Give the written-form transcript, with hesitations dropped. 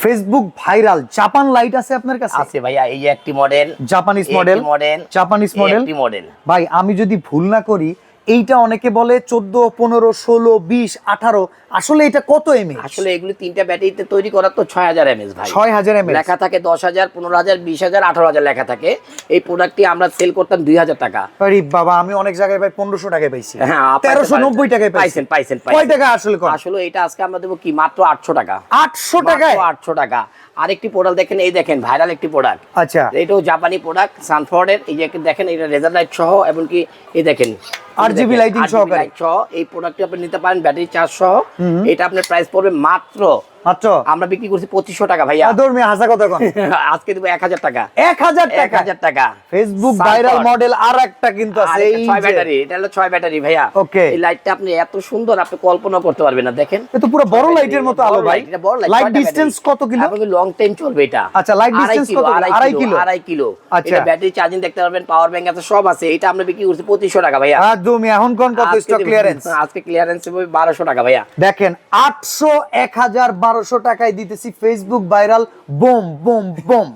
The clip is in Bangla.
ফেসবুক ভাইরাল জাপান লাইট আছে আপনার কাছে? আছে ভাইয়া, এই যে একটি model, Japanese model, Japanese model, একটি মডেল। ভাই আমি যদি ভুল না করি এইটা অনেকে বলে 14, 15, 16, 20, 18, আসলে এটা কত এমএএইচ? আসলে এগুলো তিনটা ব্যাটারিতে তৈরি করা তো 6000 এমএএইচ ভাই। 6000 এমএএইচ লেখা থাকে 10000, 15000, 20000, 18000 লেখা থাকে। এই প্রোডাক্টটি আমরা সেল করতাম 2000 টাকা। আরে বাবা, আমি অনেক জায়গায় ভাই 1500 টাকায় পাইছি। হ্যাঁ, 1390 টাকায় পাইছেন। কয় টাকা আসলে কোন? আসলে এটা আজকে আমরা দেব কি মাত্র 800 টাকা। 800 টাকায়? 800 টাকা। আরেকটি প্রোডাক্ট দেখেন, এই দেখেন ভাইরাল একটি প্রোডাক্ট। আচ্ছা, এটাও জাপানি প্রোডাক্ট, সানফোর্ডের। এই যে দেখেন, এটা রেজার লাইট সহ, এবং কি এই দেখেন RGB লাইটিং সহকারে। এই প্রোডাক্টটি আপনি নিতে পারেন ব্যাটারি চার্জ সহ। এটা আপনার প্রাইস পড়বে মাত্র আমরা বিক্রি করছি 2500 টাকা ভাইয়া। ধর্মী হাসা কথা কোন? আজকে দেব 1000 টাকা। 1000 টাকা। ফেসবুক ভাইরাল মডেল আরেকটা কিন্তু আছে, এই 6 ব্যাটারি। এটা হলো 6 ব্যাটারি ভাইয়া। ওকে, এই লাইটটা আপনি এত সুন্দর, আপনি কল্পনা করতে পারবেন না। দেখেন, এটা তো পুরো বড় লাইটের মতো আলো ভাই। এটা বড় লাইট। লাইট ডিসটেন্স কত কিলো? এবং লং টাইম চলবে এটা। আচ্ছা, লাইট ডিসটেন্স কত? 2.5 কিলো। এটা ব্যাটারি চার্জিং দেখতে পারবেন, পাওয়ার ব্যাংক আছে, সব আছে। এটা আমরা বিক্রি করছি 2500 টাকা ভাইয়া। একদমই। এখন কোন কত স্টক ক্লিয়ারেন্স? আজকে ক্লিয়ারেন্স হবে 1200 টাকা ভাইয়া। দেখেন 800, 1000, 1200 টাকায় দিতেছি Facebook viral bomb bomb bomb.